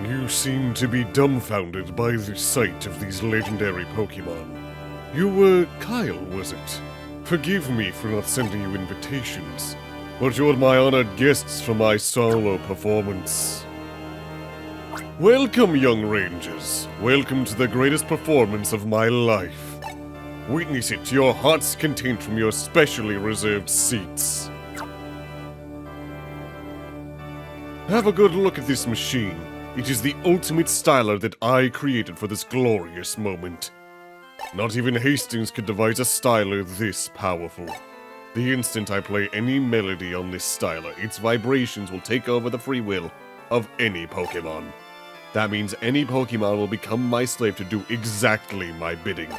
You seem to be dumbfounded by the sight of these legendary Pokémon. You were Kyle, was it? Forgive me for not sending you invitations, but you're my honored guests for my solo performance. Welcome, young rangers. Welcome to the greatest performance of my life. Witness it to your heart's content from your specially reserved seats. Have a good look at this machine. It is the ultimate styler that I created for this glorious moment. Not even Hastings could devise a styler this powerful. The instant I play any melody on this styler, its vibrations will take over the free will of any Pokémon. That means any Pokémon will become my slave to do exactly my bidding.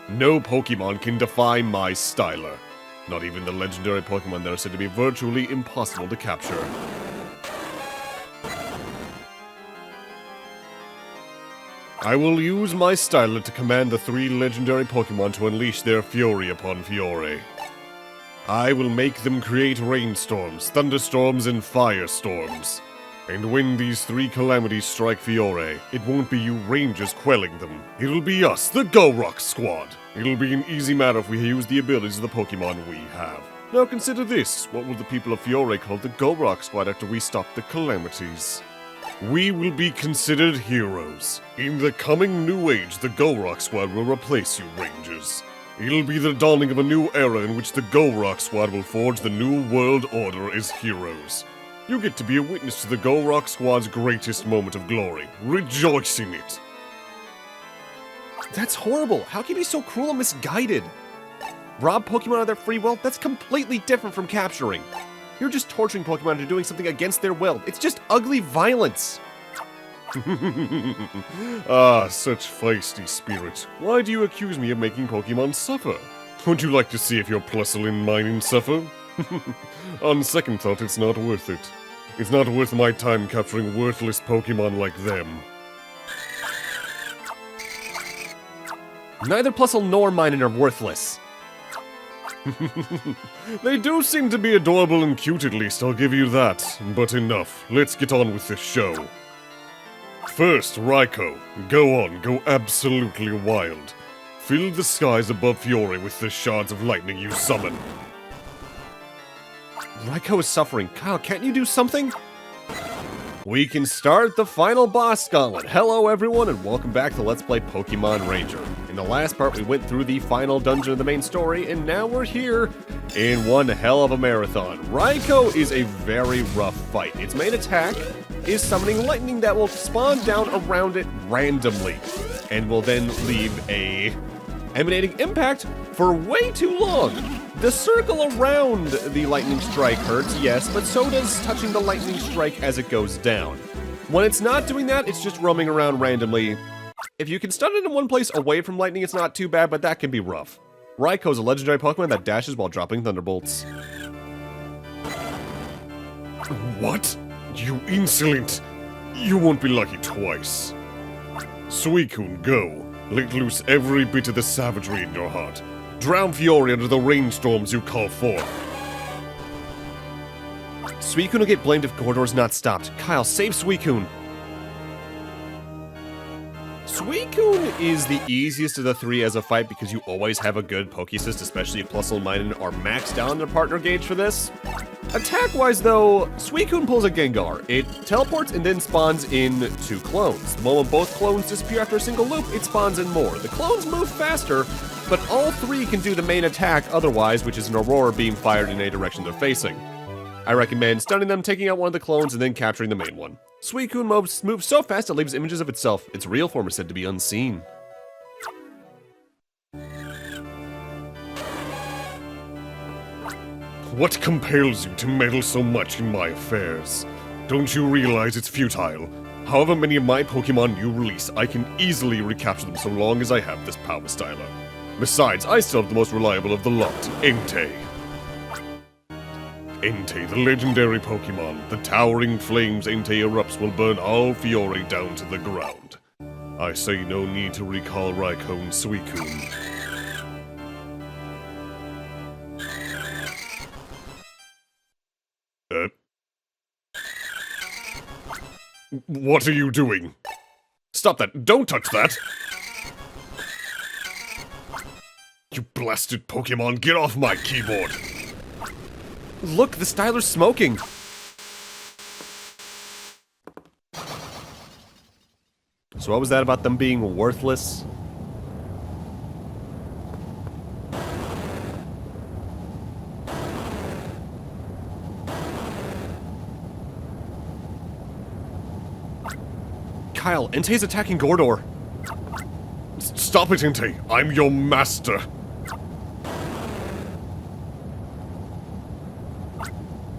No Pokémon can defy my styler. Not even the legendary Pokémon that are said to be virtually impossible to capture. I will use my styler to command the 3 legendary Pokémon to unleash their fury upon Fiore. I will make them create rainstorms, thunderstorms, and firestorms. And when these 3 calamities strike Fiore, it won't be you rangers quelling them. It'll be us, the Go-Rock Squad. It'll be an easy matter if we use the abilities of the Pokémon we have. Now consider this, what will the people of Fiore call the Go-Rock Squad after we stop the calamities? We will be considered heroes. In the coming new age, the Go-Rock Squad will replace you rangers. It'll be the dawning of a new era in which the Go-Rock Squad will forge the new world order as heroes. You get to be a witness to the Go-Rock Squad's greatest moment of glory. Rejoice in it! That's horrible! How can you be so cruel and misguided? Rob Pokemon of their free will? That's completely different from capturing. You're just torturing Pokemon into doing something against their will. It's just ugly violence! Ah, such feisty spirit. Why do you accuse me of making Pokemon suffer? Would you like to see if your Plusle mining suffer? On second thought, it's not worth it. It's not worth my time capturing worthless Pokemon like them. Neither Plusle nor Minun are worthless. They do seem to be adorable and cute at least, I'll give you that. But enough, let's get on with this show. First, Raikou. Go on, go absolutely wild. Fill the skies above Fiore with the shards of lightning you summon. Raikou is suffering. Kyle, can't you do something? We can start the final boss gauntlet. Hello everyone and welcome back to Let's Play Pokemon Ranger. In the last part we went through the final dungeon of the main story and now we're here in one hell of a marathon. Raikou is a very rough fight. Its main attack is summoning lightning that will spawn down around it randomly and will then leave a emanating impact for way too long. The circle around the lightning strike hurts, yes, but so does touching the lightning strike as it goes down. When it's not doing that, it's just roaming around randomly. If you can stun it in one place away from lightning, it's not too bad, but that can be rough. Raikou is a legendary Pokemon that dashes while dropping thunderbolts. What? You insolent! You won't be lucky twice. Suicune, go. Let loose every bit of the savagery in your heart. Drown Fiore under the rainstorms you call forth. Suicune will get blamed if Gordor's not stopped. Kyle, save Suicune! Suicune is the easiest of the 3 as a fight because you always have a good Poké Assist, especially if Plusle and Minun are maxed out on their partner gauge for this. Attack-wise though, Suicune pulls a Gengar. It teleports and then spawns in 2 clones. The moment both clones disappear after a single loop, it spawns in more. The clones move faster, but all 3 can do the main attack otherwise, which is an Aurora beam fired in any direction they're facing. I recommend stunning them, taking out one of the clones, and then capturing the main one. Suicune moves so fast it leaves images of itself. Its real form is said to be unseen. What compels you to meddle so much in my affairs? Don't you realize it's futile? However many of my Pokemon you release, I can easily recapture them so long as I have this power styler. Besides, I still have the most reliable of the lot, Entei. Entei, the legendary Pokemon. The towering flames Entei erupts will burn all Fiore down to the ground. I say no need to recall Raikou and Suicune. What are you doing? Stop that. Don't touch that. You blasted Pokemon, get off my keyboard. Look, the styler's smoking. So what was that about them being worthless? Kyle, Entei's attacking Gordor. Stop it, Entei. I'm your master.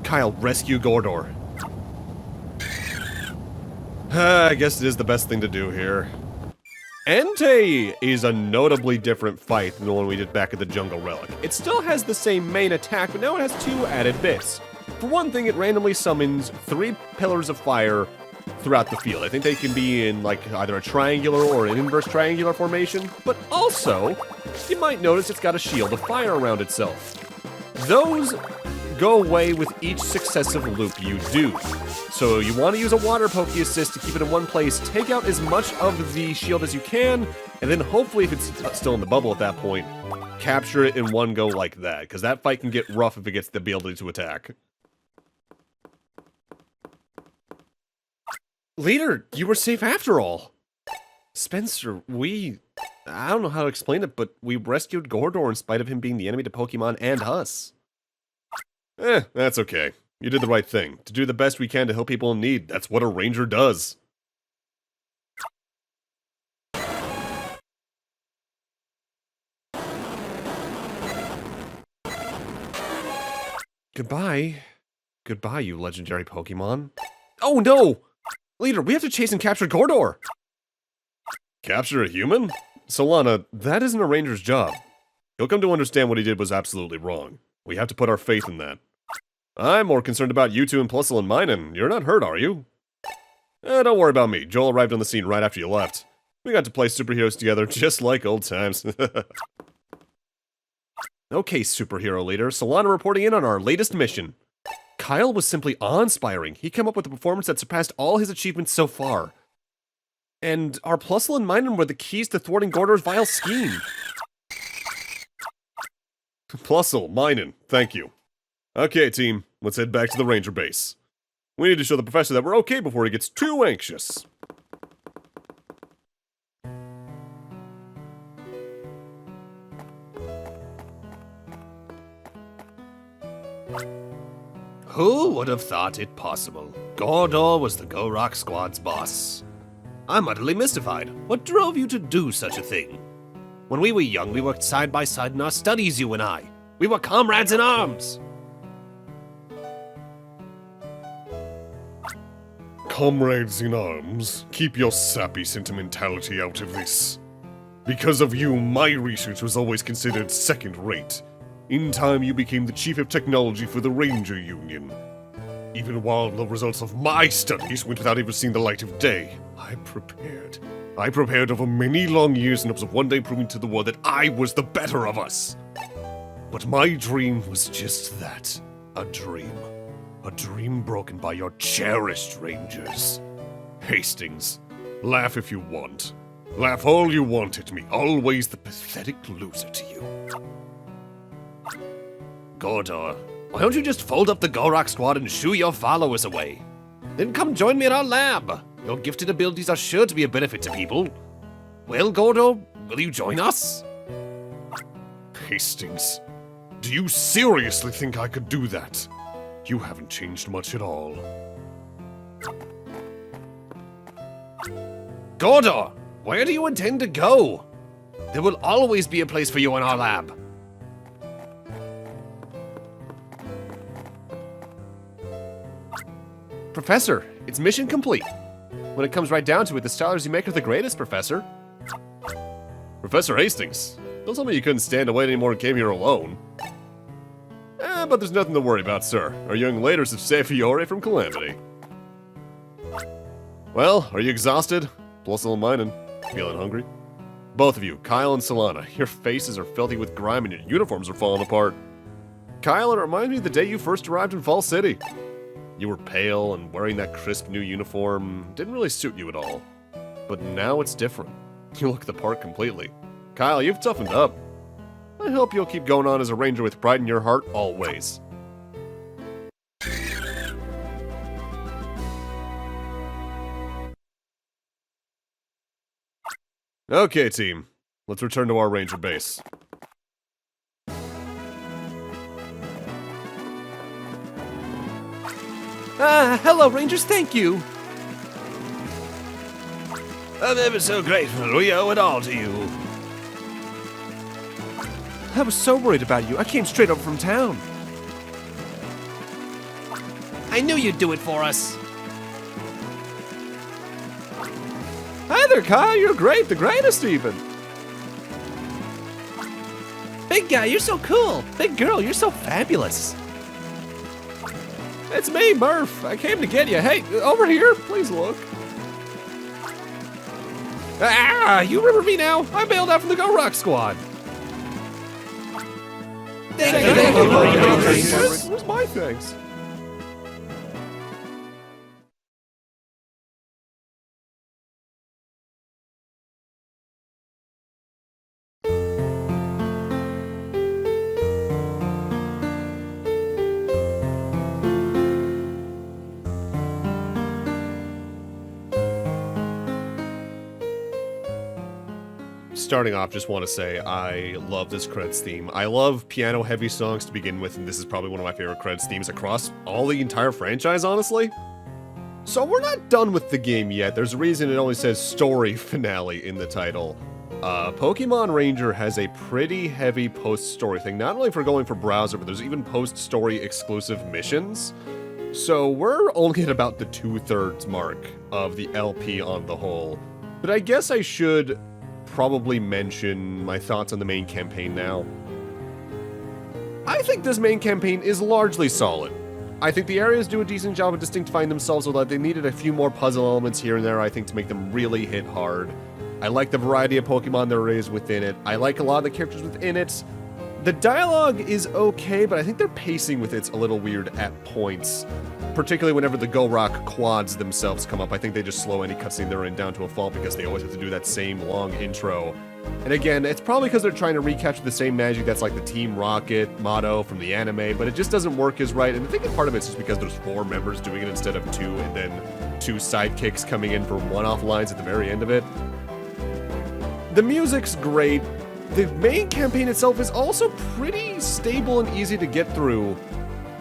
Kyle, rescue Gordor. I guess it is the best thing to do here. Entei is a notably different fight than the one we did back at the Jungle Relic. It still has the same main attack, but now it has 2 added bits. For one thing, it randomly summons 3 pillars of fire throughout the field. I think they can be in like either a triangular or an inverse triangular formation, but also, you might notice it's got a shield of fire around itself. Those go away with each successive loop you do. So you want to use a water Poké Assist to keep it in one place, take out as much of the shield as you can, and then hopefully if it's still in the bubble at that point, capture it in one go like that, because that fight can get rough if it gets the ability to attack. Leader, you were safe after all. Spencer, I don't know how to explain it, but we rescued Gordor in spite of him being the enemy to Pokemon and us. That's okay. You did the right thing. To do the best we can to help people in need. That's what a ranger does. Goodbye. Goodbye, you legendary Pokemon. Oh no! Leader, we have to chase and capture Gordor! Capture a human? Solana, that isn't a ranger's job. He'll come to understand what he did was absolutely wrong. We have to put our faith in that. I'm more concerned about you two and Plusle and Minun. You're not hurt, are you? Don't worry about me. Joel arrived on the scene right after you left. We got to play superheroes together just like old times. Okay, superhero leader. Solana reporting in on our latest mission. Kyle was simply awe-inspiring. He came up with a performance that surpassed all his achievements so far. And our Plusle and Minun were the keys to thwarting Gordor's vile scheme. Plusle, Minun, thank you. Okay, team, let's head back to the ranger base. We need to show the professor that we're okay before he gets too anxious. Who would have thought it possible? Gordor was the Go-Rock Squad's boss. I'm utterly mystified. What drove you to do such a thing? When we were young, we worked side by side in our studies, you and I. We were comrades in arms. Comrades in arms, keep your sappy sentimentality out of this. Because of you, my research was always considered second-rate. In time, you became the chief of technology for the Ranger Union. Even while the results of my studies went without ever seeing the light of day, I prepared. I prepared over many long years in hopes of one day proving to the world that I was the better of us. But my dream was just that, a dream. A dream broken by your cherished rangers. Hastings, laugh if you want. Laugh all you want at me, always the pathetic loser to you. Gordor, why don't you just fold up the Go-Rock Squad and shoo your followers away? Then come join me at our lab. Your gifted abilities are sure to be a benefit to people. Well, Gordor, will you join us? Hastings, do you seriously think I could do that? You haven't changed much at all. Gordor, where do you intend to go? There will always be a place for you in our lab. Professor, it's mission complete. When it comes right down to it, the Stylers you make are the greatest, Professor. Professor Hastings, don't tell me you couldn't stand to wait anymore and came here alone. But there's nothing to worry about, sir. Our young leaders have saved Fiore from calamity. Well, are you exhausted? Plusle and Minun, feeling hungry? Both of you, Kyle and Solana, your faces are filthy with grime and your uniforms are falling apart. Kyle, it reminds me of the day you first arrived in Fall City. You were pale, and wearing that crisp new uniform didn't really suit you at all. But now it's different. You look the part completely. Kyle, you've toughened up. I hope you'll keep going on as a ranger with pride in your heart always. Okay, team. Let's return to our ranger base. Hello, Rangers, thank you. I'm ever so grateful. We owe it all to you. I was so worried about you. I came straight up from town. I knew you'd do it for us. Hi there, Kyle. You're great. The greatest, even. Big guy, you're so cool. Big girl, you're so fabulous. It's me, Murph. I came to get you. Hey, over here. Please look. Ah, you remember me now? I bailed out from the Go Rock Squad. Thank you. Where's my thanks? Starting off, just want to say I love this credits theme. I love piano-heavy songs to begin with, and this is probably one of my favorite credits themes across all the entire franchise, honestly. So we're not done with the game yet. There's a reason it only says Story Finale in the title. Pokemon Ranger has a pretty heavy post-story thing, not only for going for browser, but there's even post-story exclusive missions. So we're only at about the 2/3 mark of the LP on the whole. But I guess I should probably mention my thoughts on the main campaign now. I think this main campaign is largely solid. I think the areas do a decent job of distinctifying themselves, although they needed a few more puzzle elements here and there, I think, to make them really hit hard. I like the variety of Pokemon there is within it. I like a lot of the characters within it. The dialogue is okay, but I think their pacing with it's a little weird at points. Particularly whenever the Go Rock quads themselves come up. I think they just slow any cutscene they're in down to a fault because they always have to do that same long intro. And again, it's probably because they're trying to recapture the same magic that's like the Team Rocket motto from the anime, but it just doesn't work as right. And I think part of it's just because there's 4 members doing it instead of 2, and then 2 sidekicks coming in for one-off lines at the very end of it. The music's great. The main campaign itself is also pretty stable and easy to get through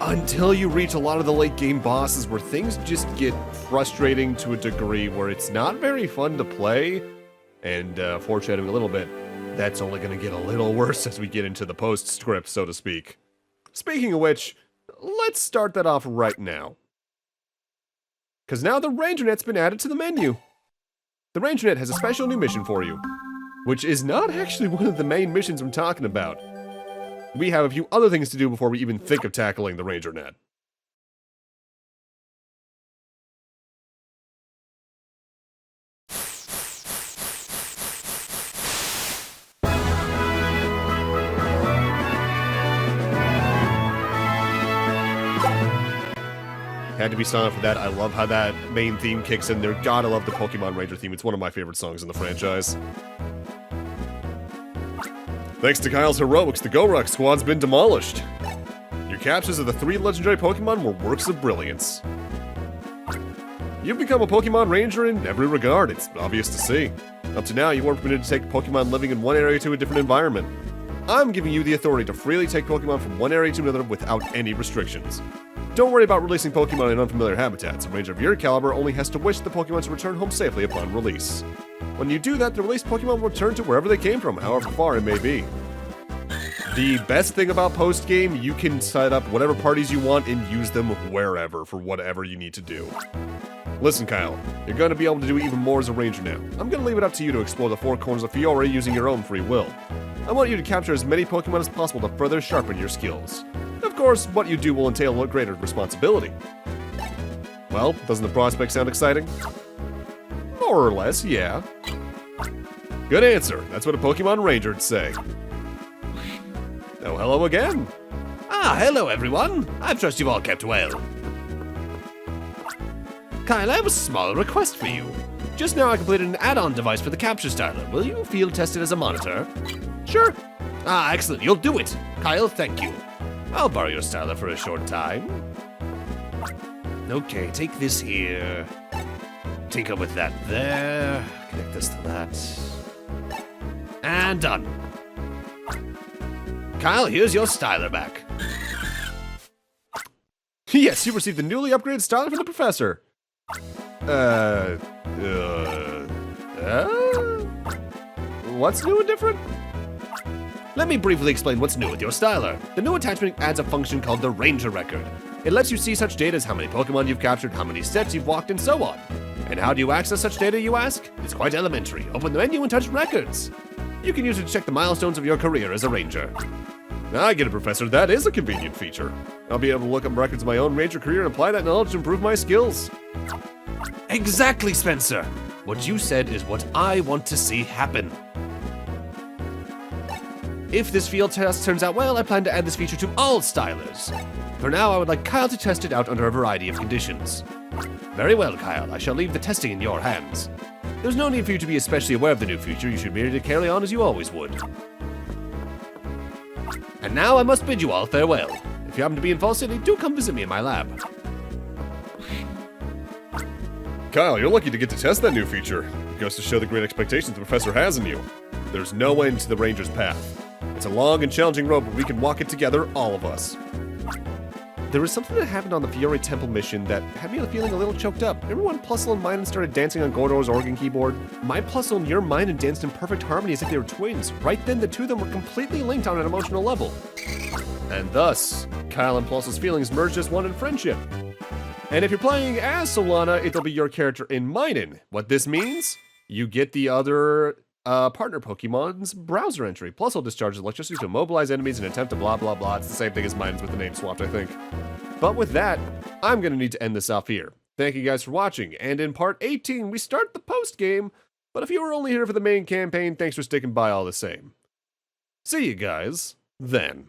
until you reach a lot of the late game bosses where things just get frustrating to a degree where it's not very fun to play. And foreshadowing a little bit, that's only going to get a little worse as we get into the postscript, so to speak. Speaking of which, let's start that off right now. Because now the RangerNet's been added to the menu. The RangerNet has a special new mission for you, which is not actually one of the main missions I'm talking about. We have a few other things to do before we even think of tackling the RangerNet. Had to be Sonata for that. I love how that main theme kicks in there. God, I love the Pokemon Ranger theme. It's one of my favorite songs in the franchise. Thanks to Kyle's heroics, the Go Rock Squad's been demolished. Your captures of the 3 legendary Pokemon were works of brilliance. You've become a Pokemon Ranger in every regard, it's obvious to see. Up to now, you weren't permitted to take Pokemon living in one area to a different environment. I'm giving you the authority to freely take Pokemon from one area to another without any restrictions. Don't worry about releasing Pokemon in unfamiliar habitats. A Ranger of your caliber only has to wish the Pokemon to return home safely upon release. When you do that, the released Pokemon will return to wherever they came from, however far it may be. The best thing about post-game, you can set up whatever parties you want and use them wherever for whatever you need to do. Listen, Kyle, you're going to be able to do even more as a Ranger now. I'm going to leave it up to you to explore the 4 corners of Fiore using your own free will. I want you to capture as many Pokemon as possible to further sharpen your skills. Of course, what you do will entail a greater responsibility. Well, doesn't the prospect sound exciting? More or less, yeah. Good answer. That's what a Pokemon Ranger'd say. Oh, hello again. Ah, hello everyone. I trust you've all kept well. Kyle, I have a small request for you. Just now I completed an add-on device for the capture styler. Will you field test it as a monitor? Sure. Ah, excellent. You'll do it. Kyle, thank you. I'll borrow your styler for a short time. Okay, take this here. Tinker with that there. Connect this to that. And done. Kyle, here's your styler back. Yes, you received the newly upgraded styler from the professor. What's new and different? Let me briefly explain what's new with your styler. The new attachment adds a function called the Ranger Record. It lets you see such data as how many Pokemon you've captured, how many steps you've walked, and so on. And how do you access such data, you ask? It's quite elementary. Open the menu and touch Records. You can use it to check the milestones of your career as a ranger. I get it, Professor. That is a convenient feature. I'll be able to look up records of my own ranger career and apply that knowledge to improve my skills. Exactly, Spencer. What you said is what I want to see happen. If this field test turns out well, I plan to add this feature to all stylers. For now, I would like Kyle to test it out under a variety of conditions. Very well, Kyle. I shall leave the testing in your hands. There's no need for you to be especially aware of the new feature. You should merely carry on as you always would. And now I must bid you all farewell. If you happen to be in Fall City, do come visit me in my lab. Kyle, you're lucky to get to test that new feature. It goes to show the great expectations the professor has in you. There's no end to the ranger's path. It's a long and challenging road, but we can walk it together, all of us. There was something that happened on the Fiore Temple mission that had me feeling a little choked up. Remember when Plusle and Minun started dancing on Gordor's organ keyboard? My Plusle and your Minun danced in perfect harmony as if they were twins. Right then, the two of them were completely linked on an emotional level. And thus, Kyle and Plusle's feelings merged as one in friendship. And if you're playing as Sonata, it'll be your character in Minun. What this means? You get the other partner Pokemon's browser entry. Plusle discharges electricity to immobilize enemies and attempt to blah blah blah. It's the same thing as Minun's with the name swapped, I think. But with that, I'm gonna need to end this off here. Thank you guys for watching, and in part 18, we start the post-game, but if you were only here for the main campaign, thanks for sticking by all the same. See you guys then.